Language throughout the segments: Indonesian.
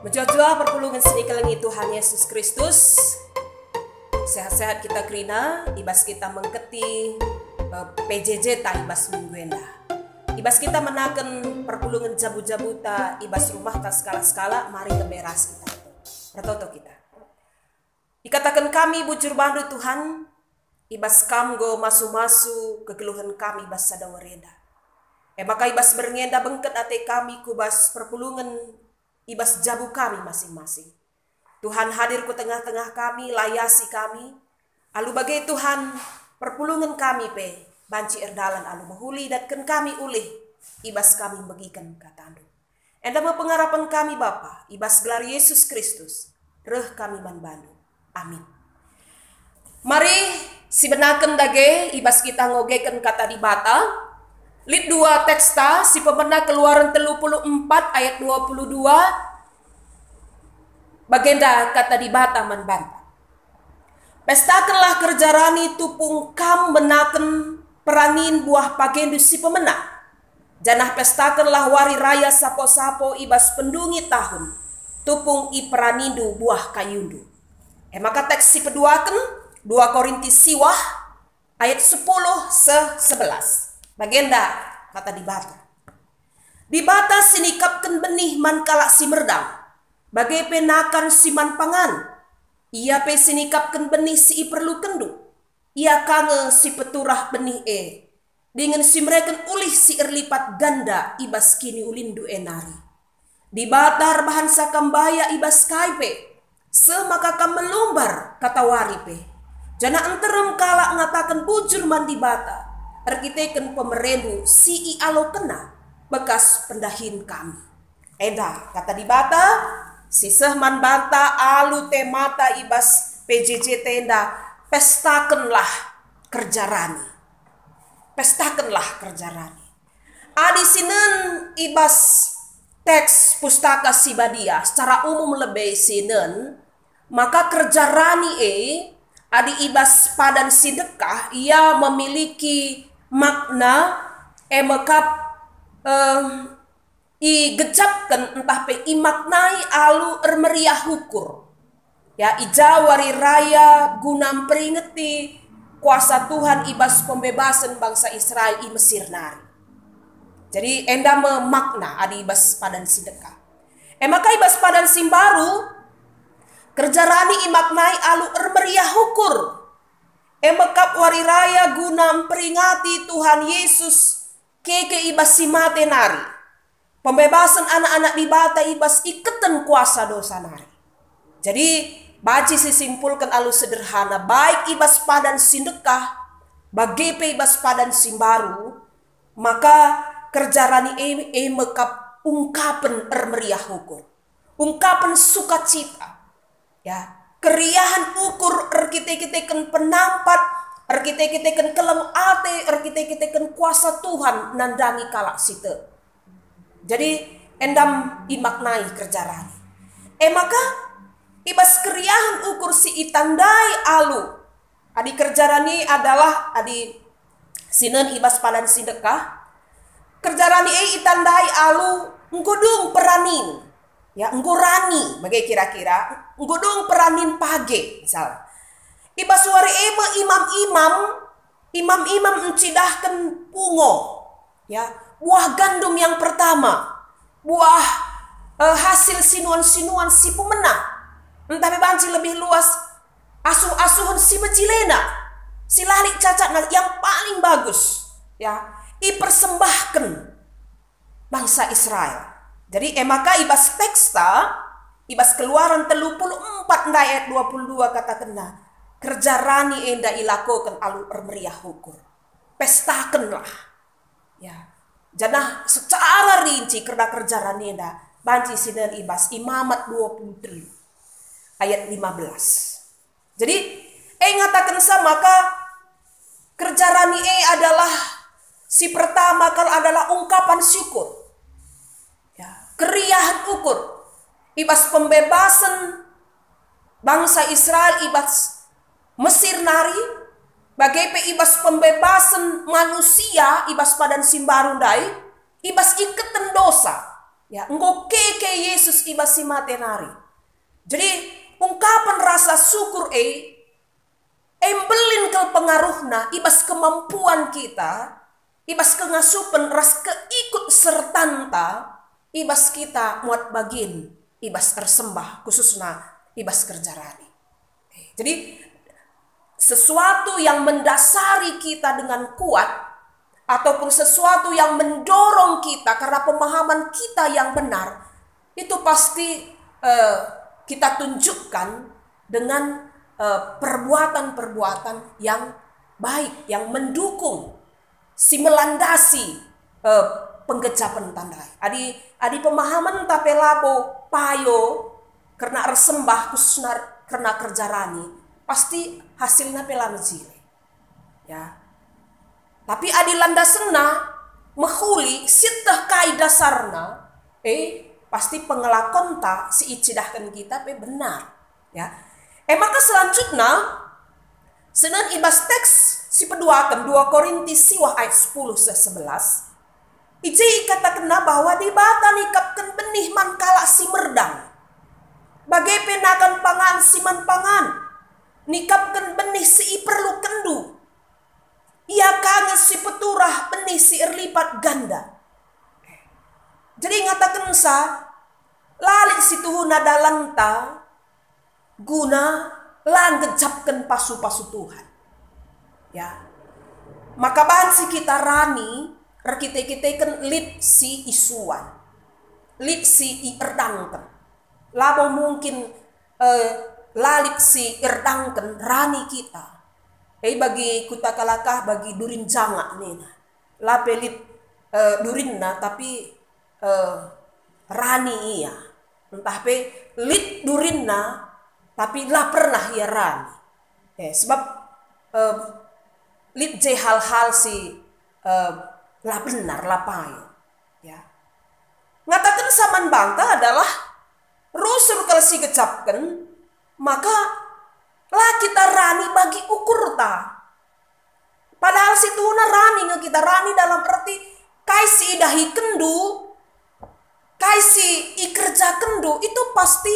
Menjua-jua perpulungan seni kelengi Tuhan Yesus Kristus. Sehat-sehat kita kerina, ibas kita mengketi PJJ ta ibas minggu enda. Ibas kita menaken perpulungan jabu-jabu ta ibas rumah ta skala-skala, mari keberas kita. Ratoto kita. Dikatakan kami bujur bandu Tuhan, ibas kamgo masu-masu kegeluhan kami ibas sadawarenda. Maka ibas berngenda bengket ate kami kubas perpulungan ibas jabu kami masing-masing. Tuhan hadir ku tengah-tengah kami, layasi kami. Alu bagai Tuhan perpulungan kami pe, banci erdalan alu menghuli datkan kami ulih, ibas kami bagikan katandu. Enda pengarapan kami Bapa, ibas gelar Yesus Kristus, reh kami manbandu. Amin. Mari si benaken dage, ibas kita ngogeken kata di bata. Lid 2 teksta si pemena Keluaran 34 ayat 22 bagenda kata di bata manbanta. Pestakanlah kerjarani tupung kam menaken peranin buah pagendu si pemena. Janah pestakanlah wari raya sapo-sapo ibas pendungi tahun tupung i peranindu buah kayundu. Maka teks si peduaken 2 Korintus siwah ayat 10-11. Bagenda kata di bata. Di bata sinikapkan benih man kalak si merdam. Bagai penakan si man pangan. Ia pe sinikapkan benih si perlu kendu. Ia kange si peturah benih dengan si mereka ulih si erlipat ganda ibas kini ulindu enari. Di bata rebahan sakambaya ibas kaipe. Semaka kam melumbar kata waripe. Jana enterem kalak ngatakan bujur man di bata. Arkiteken pemerendu si alo kena bekas pendahin kami. Eda kata di bata si sehman banta alu temata ibas PJJ tenda pestakanlah kerjarani. Pestakanlah kerjarani. Adi sinen ibas teks pustaka Sibadia secara umum lebih sinen maka kerjarani adi ibas padan sidekah ia memiliki makna mekap i gecapkan entah pe i maknai alu ermeriah hukur ya ija wari raya guna peringeti kuasa Tuhan ibas pembebasan bangsa Israel i Mesir nari. Jadi enda memakna adi ibas padan sidekah. Maka ibas padan simbaru kerjarani i maknai alu ermeriah hukur. Mekap wari raya guna memperingati Tuhan Yesus keke ibas simate nari. Pembebasan anak-anak di bata ibas iketan kuasa dosa nari. Jadi baci sisimpulkan alu sederhana baik ibas padan sindekah bagepe ibas padan simbaru maka kerjarani mekap ungkapan ermeriah hukur. Ungkapan sukacita ya. Keriahan ukur erkite-kiteken penampat, erkite-kiteken kelem ate, erkite-kiteken kuasa Tuhan nandangi kalak site. Jadi endam imaknai kerjarani. Maka ibas keriahan ukur si itandai alu. Adi kerjarani adalah adi sinen ibas padan sidekah. Kerjarani itandai alu nggodung peranin. Ya, ngurani bagai kira-kira nggodong peranin page misal. Ibas suari imam-imam mencidahkan pungo ya, buah gandum yang pertama, buah hasil sinuan-sinuan si pemenang. Entah bebanci lebih luas asuh-asuhan si mejilena, si lalik cacat yang paling bagus ya, dipersembahkan bangsa Israel. Jadi maka ibas teksta, ibas Keluaran 34 ayat 22 kata kena kerjarani enda ilakokan alu ermeriah hukur. Pestakanlah. Ya. Janah secara rinci kerja kerjarani enda banci sinan ibas Imamat 23 ayat 15. Jadi ngatakan sama maka kerjarani adalah si pertama kalau adalah ungkapan syukur. Keriahan ukur ibas pembebasan bangsa Israel ibas Mesir nari bagai pe ibas pembebasan manusia ibas padan simbarundai ibas iketan dosa Ya, engkau keke Yesus iba si matenari. Jadi ungkapan rasa syukur embelin ke pengaruhna ibas kemampuan kita, ibas kengasupan ras keikut sertanta, ibas kita muat bagin, ibas tersembah khususnya ibas kerjarani. Jadi sesuatu yang mendasari kita dengan kuat ataupun sesuatu yang mendorong kita karena pemahaman kita yang benar, itu pasti kita tunjukkan dengan perbuatan-perbuatan yang baik, yang mendukung, si melandasi penggecapan tandai. Adi pemahaman tapelabo payo karena resembah khususnya karena kerjarani, pasti hasilnya pelamjile. Ya. Tapi adi landasena mahuli sitah kai dasarna pasti pengelakon ta si icidahkan kita benar, ya. Maka selanjutnya senen ibas teks si peduakan 2 Korintus siwah ayat 10-11 ije katakan bahwa di bata nikapkan benih man kala si merdang bagai penakan pangan si man pangan nikapkan benih si perlu kendu ia kangen si peturah benih si erlipat ganda. Jadi ngatakan sa lalik si tuhuna dalanta guna langgejapkan pasu-pasu Tuhan. Ya. Maka bahan si kita rani rekite-kite kan lip si isuan. Lip si ierdangkan. Labo mungkin lalik si erdangkan rani kita. Bagi kuta kalakah bagi durin janga nena. La pelit durinna tapi rani iya. Entah pe lit durinna tapi la pernah ia rani. Sebab lit je hal-hal si la benar la payo. Ya. Ngatakan saman bangka adalah rusul kalau si gecapkan maka lah kita rani bagi ukur ta. Padahal si tuna rani nge kita rani dalam arti kaisi idahi kendu, kaisi ikerja kendu itu pasti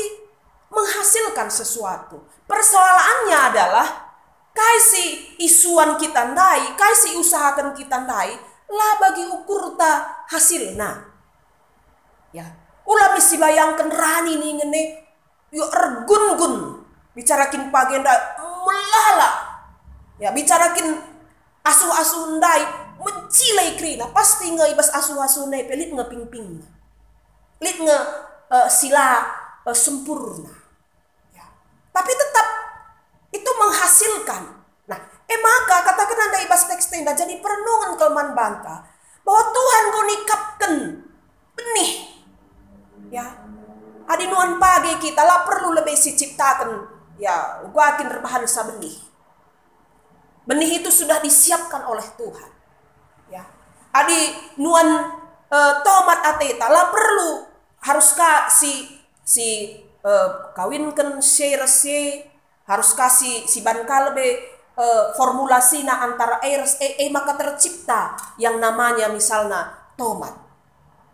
menghasilkan sesuatu. Persoalannya adalah kaisi isuan kita ndai, kaisi usahakan kita ndai, lah bagi ukur ta hasilna. Ya, ulah misi bayangkan rani nih ngene, yuk ergun-gun. Bicarakin pagenda melala, ya bicarakin asuh-asuh ndai mencilai krina pasti ngeibas asuh-asuh ndai pelit ngeping-ping, lit sila sempurna, ya. Tapi tetap itu menghasilkan. Nah, maka katakan anda ibas teks tenda jadi perenungan kelman bangka bahwa Tuhan kau nikapkan benih, ya. Adinuan pagi kita lah perlu lebih si ciptakan. Ya, gua akan rebahan sa benih. Benih itu sudah disiapkan oleh Tuhan. Ya, adi nuan tomat ateta lah perlu haruskah si kawinkan rese harus kasih si bankalbe formulasinya antara maka tercipta yang namanya misalnya tomat.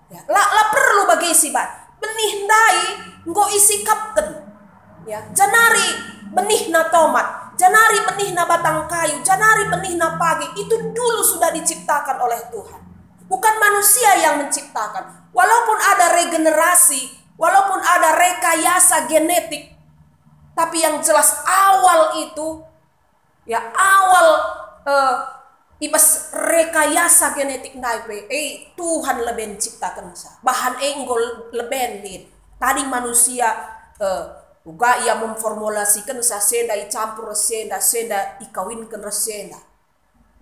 Ya, lah perlu bagi si benih ndai nggo isi kapken. Ya, janari benih na tomat, janari benih na batang kayu, janari benih na pagi itu dulu sudah diciptakan oleh Tuhan. Bukan manusia yang menciptakan. Walaupun ada regenerasi, walaupun ada rekayasa genetik, tapi yang jelas awal itu, ya awal ibas rekayasa genetik naipe, Tuhan lebih menciptakan sa. Bahan enggol lebih nih. Tadi manusia juga ia memformulasikan senda campur senda ikawinkan resenda.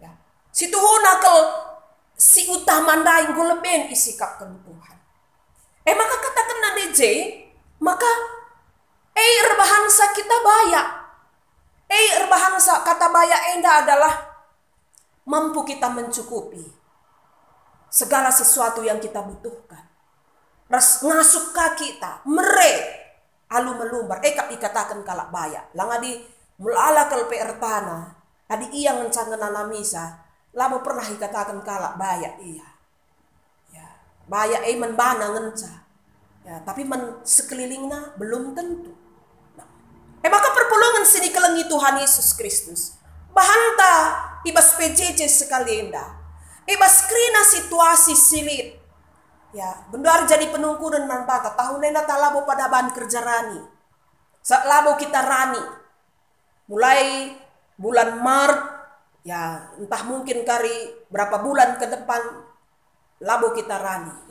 Ya. Si Tuhan nakal si utama ndai nggo lebih isikapkan Tuhan. Maka katakan nade maka rebahansa kita baya. Rebahansa kata baya enda adalah mampu kita mencukupi segala sesuatu yang kita butuhkan. Ras ngasuk kita mere alu melumbar kap ikatakan kalak baya langadi mulala kalpe ertana adi iya ngencangan misa lama pernah ikatakan kalak baya iya ya baya menbana ngenca Ya, tapi sekelilingnya belum tentu. Maka perpulungan sini kelengi Tuhan Yesus Kristus. Bahanta ibas PJJ sekali indah. Ibas krina situasi silit. Ya, benar jadi penungku dan manbaka. Tahun nena talabo pada ban kerja rani. Saat labo kita rani. Mulai bulan Maret, ya entah mungkin kari berapa bulan ke depan labo kita rani.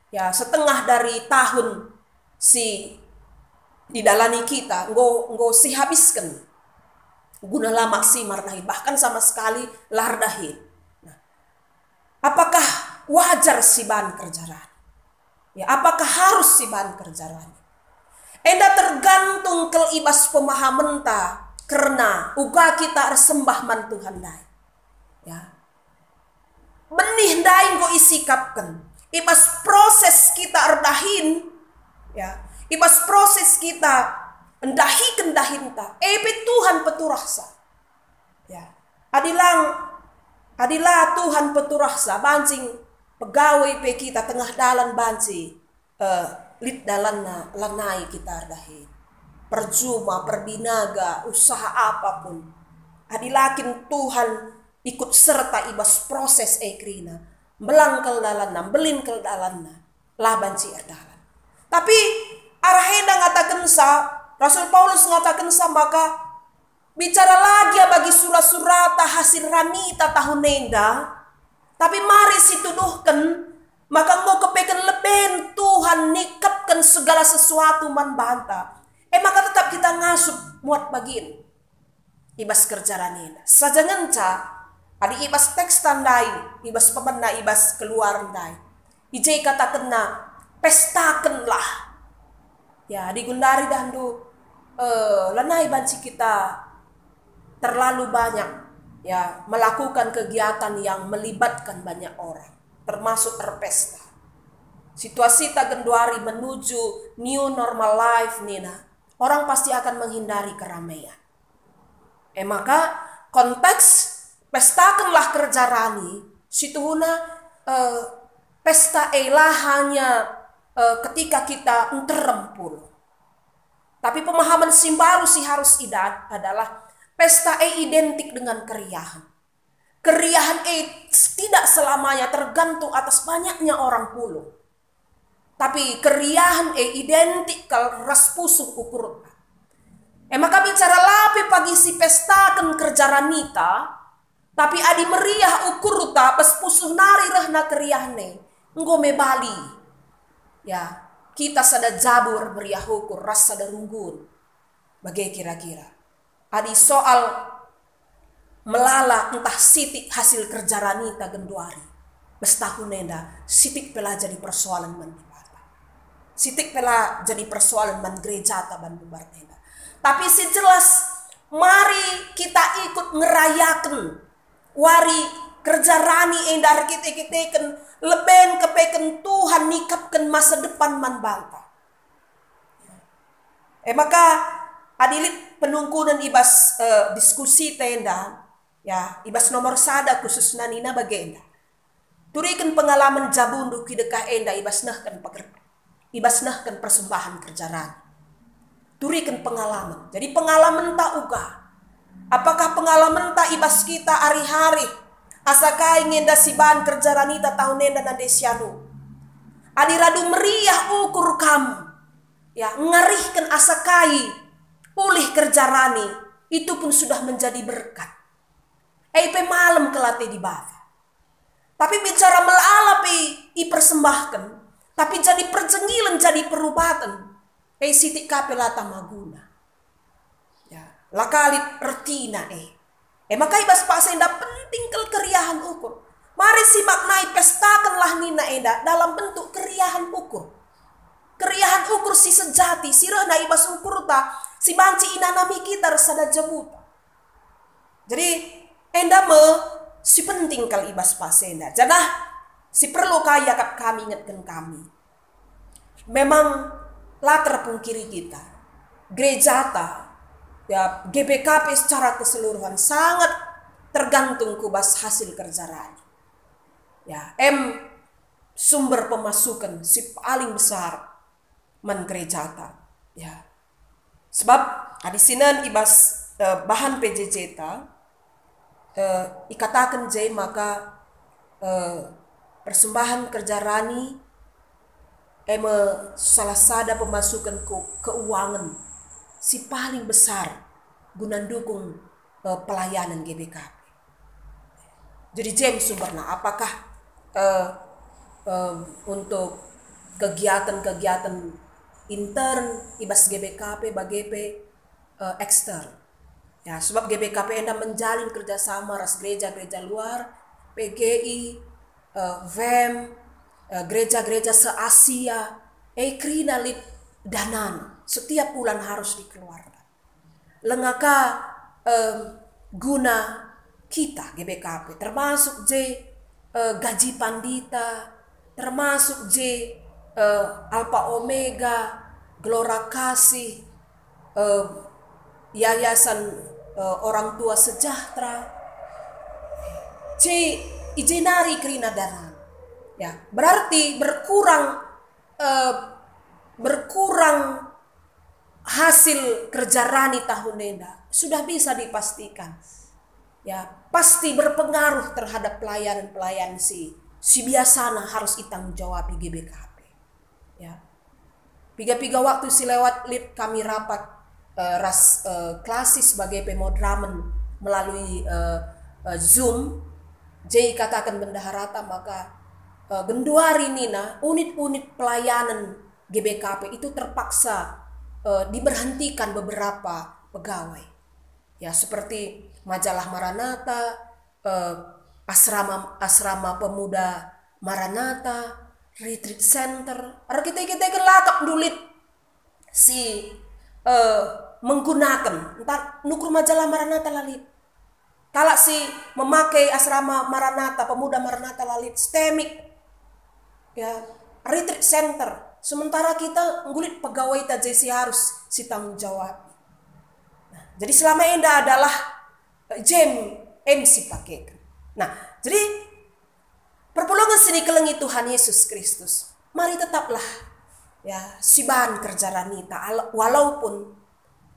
Ya, setengah dari tahun si didalani kita, nggo si habiskan guna lama si mardahi, bahkan sama sekali lardahi. Nah, apakah wajar si ban kerjarani? Ya, apakah harus si ban kerjarani? Enda tergantung kel ibas pemahaman ta, karena uga kita sembah man Tuhan dai. Ya, benih dai nggo isikapkan. Ibas proses kita erdahin, ya. Ibas proses kita endahi kendahinta. Tuhan peturahsa. Ya. Adilah Tuhan peturahsa. Bancing pegawai pe kita tengah dalan banci. Lit dalan lanai kita erdahin. Perjuma, perbinaga, usaha apapun. Adilakin Tuhan ikut serta ibas proses ekrina. Belangkel dalanna, belinkel dalanna. Lah banci erdalan. Tapi arahenda ngatakan Rasul Paulus ngatakan maka bicara lagi bagi surat-surat hasil ranita tahun nenda. Tapi mari situduhkan maka mau kepekan leben Tuhan nikapkan segala sesuatu man banta. Maka tetap kita ngasup muat bagin. Ibas kerja ranina. Saja ngenca adi ibas teks tandai, ibas pemena, ibas keluar ndai. Ijai katakan pestakanlah. Ya, digundari dandu lanai banci kita terlalu banyak ya melakukan kegiatan yang melibatkan banyak orang, termasuk berpesta. Situasi tagenduari menuju new normal life nina, orang pasti akan menghindari keramaian. Maka konteks pestakanlah kerja rani, situhuna pesta hanya ketika kita terempul. Tapi pemahaman simbaru si harus idat adalah pesta identik dengan keriahan. Keriahan tidak selamanya tergantung atas banyaknya orang puluh. Tapi keriahan identik kal ras pusuh ukur. Maka bicara lapi pagi si pestakan kerja ranita, tapi adi meriah ukur ta pas pusuh nari rehna keriahne ngome bali. Ya, kita sada jabur meriah ukur rasa darunggun. Bagai kira-kira. Adi soal melala entah sitik hasil kerja ranita genduari. Bestahun nenda, sitik pela jadi persoalan man dibata. Sitik pela jadi persoalan man gereja ta ban bubartenda. Tapi si jelas, mari kita ikut ngerayakan wari kerja rani endar kita leben kepeken Tuhan nikapkan masa depan man bangka. Maka adilit penungkunan ibas diskusi tenda ya ibas nomor sada khusus nanina bagenda. Turikan pengalaman jabundu kidekah enda ibas nahkan persembahan kerjaan. Turikan pengalaman. Jadi pengalaman tak uga. Apakah pengalaman tak ibas kita hari-hari? Asakai ngenda siban kerja ranita tahun nenda na desianu. Adiradu meriah ukur kamu. Ya, ngarihkan asakai pulih kerja rani. Itu pun sudah menjadi berkat. Malam kelate di bawah. Tapi bicara melalapi persembahkan. Tapi jadi perjengilan, jadi perubatan. Sitik kapelata maguna. Ya, lakalit retina maka ibas paksa enda penting keriahan ukur. Mari si maknai pestakanlah nina enda dalam bentuk keriahan ukur. Keriahan ukur si sejati, si rehna ibas ukur ta, si banci inanami kita resada jabuta. Jadi enda si penting kal ibas paksa enda. Janah si perlu kaya kami ingatkan kami. Memang latar pungkiri kita, gereja ta, ya GBKP secara keseluruhan sangat tergantung kubas hasil kerja rani. Ya, sumber pemasukan si paling besar man gereja ta. Ya. Sebab di sini ibas bahan PJJ ta ikatakan je maka persembahan kerja rani salah sada pemasukan keuangan si paling besar guna dukung pelayanan GBKP. Jadi James sumberna apakah untuk kegiatan-kegiatan intern ibas GBKP BGP ekstern. Ya, sebab GBKP enda menjalin kerjasama ras gereja-gereja luar, PGI, VEM, gereja-gereja se-Asia, krina lip danan setiap bulan harus dikeluarkan. Lengaka guna kita GBKP termasuk gaji pandita, termasuk Alpha Omega, Gelora Kasih, Yayasan Orang Tua Sejahtera, ijenari krina danan. Ya, berarti berkurang hasil kerja rani tahun enda sudah bisa dipastikan. Ya, pasti berpengaruh terhadap pelayanan si biasana harus ditanggung jawab GBKP. Ya. Piga-piga waktu si lewat lip kami rapat klasis sebagai pemodramen melalui Zoom. Katakan bendaharata maka genduari nina unit-unit pelayanan GBKP itu terpaksa diberhentikan beberapa pegawai. Ya, seperti majalah Maranatha, asrama pemuda Maranatha, retreat center. Kita kelakap dulit si menggunakan entar nukur majalah Maranatha lalit. Kalau si memakai asrama Maranatha, pemuda Maranatha lalit stemik, ya retreat center. Sementara kita ngulit pegawai tajesi harus si tanggung jawab. Nah, jadi selama ini adalah MC pakai. Nah, jadi perpulungan sini kelengi Tuhan Yesus Kristus. Mari tetaplah ya si bahan kerja ranita walaupun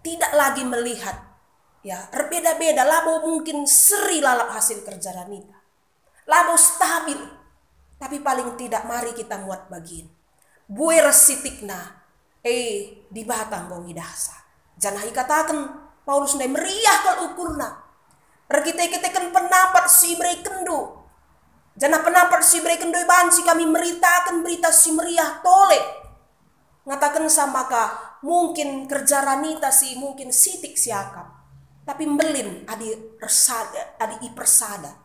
tidak lagi melihat ya berbeda-beda labo mungkin seri lalap hasil kerja ranita. Labo stabil. Tapi paling tidak mari kita muat bagian. Bue resitikna di batang bongi dasa. Jangan katakan Paulus ndai meriah kal ukurna. Kita pendapat si kendu. Jangan pendapat si kendu banci kami meritakan berita si meriah tole. Ngatakan sama ka mungkin kerja ranita si mungkin sitik siakap. Tapi mbelin adi ipersada.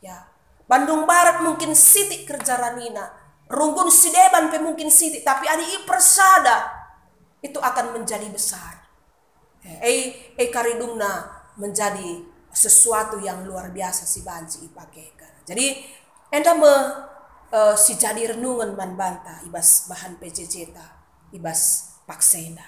Ya. Bandung Barat mungkin sitik kerja ranina. Runggun Sideban mungkin sitik. Tapi adi ipersada. Itu akan menjadi besar. Karidungna menjadi sesuatu yang luar biasa si banci ipakaikan. Jadi enda si jadi renungan man banta ibas bahan PJJ ta ibas paksenda.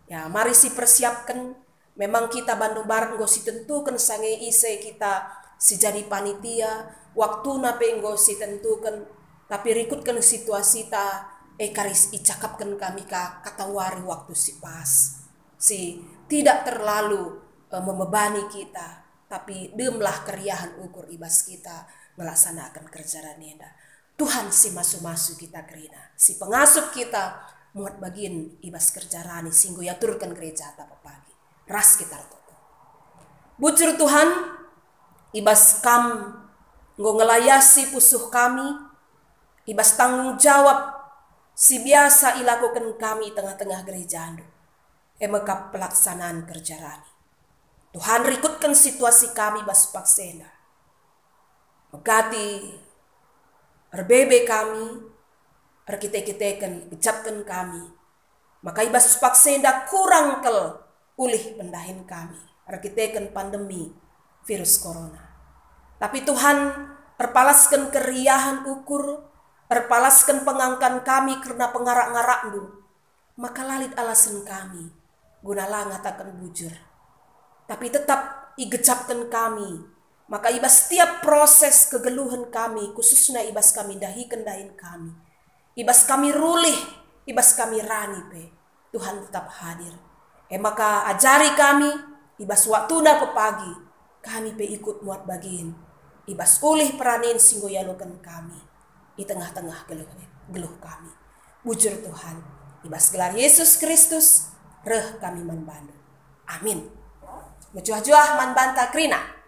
Ya mari si persiapkan. Memang kita Bandung Barat nggo si tentukan sange ise kita si jadi panitia waktu nape nggo si tentukan tapi rikutkan situasi ta karis icakapkan kami katawari waktu si pas si tidak terlalu membebani kita tapi demlah keriahan ukur ibas kita melaksanakan kerja ranenda. Tuhan si masu-masu kita kerina si pengasuh kita muat bagian ibas kerja rani singgo yaturkan gereja ta pagi ras kita tutup. Bucur Tuhan ibas kam nggo ngelayasi pusuh kami ibas tanggung jawab si biasa ilakukan kami tengah-tengah gereja ando. Emeka pelaksanaan kerja rani. Tuhan rikutkan situasi kami bas paksena. Megati erbebe kami, erkite-kiteken ucapkan kami. Maka ibas paksena kurang kel ulih pendahin kami. Erkiteken pandemi virus corona. Tapi Tuhan erpalaskan keriahan ukur, erpalaskan pengangkan kami karena pengarak-ngarak du. Maka lalit alasan kami, gunalah ngatakan bujur. Tapi tetap igecapkan kami, Maka ibas setiap proses kegeluhan kami, khususnya ibas kami dahi kendahin kami. Ibas kami rulih, ibas kami rani pe. Tuhan tetap hadir. Maka ajari kami, ibas waktuna pepagi, kami pe ikut muat bagin. Ibas ulih peranin singgo yalukan kami. Di tengah-tengah geluh kami. Bujur Tuhan, ibas gelar Yesus Kristus, reh kami manbandu. Amin. Menjuah-juah manbanta krina.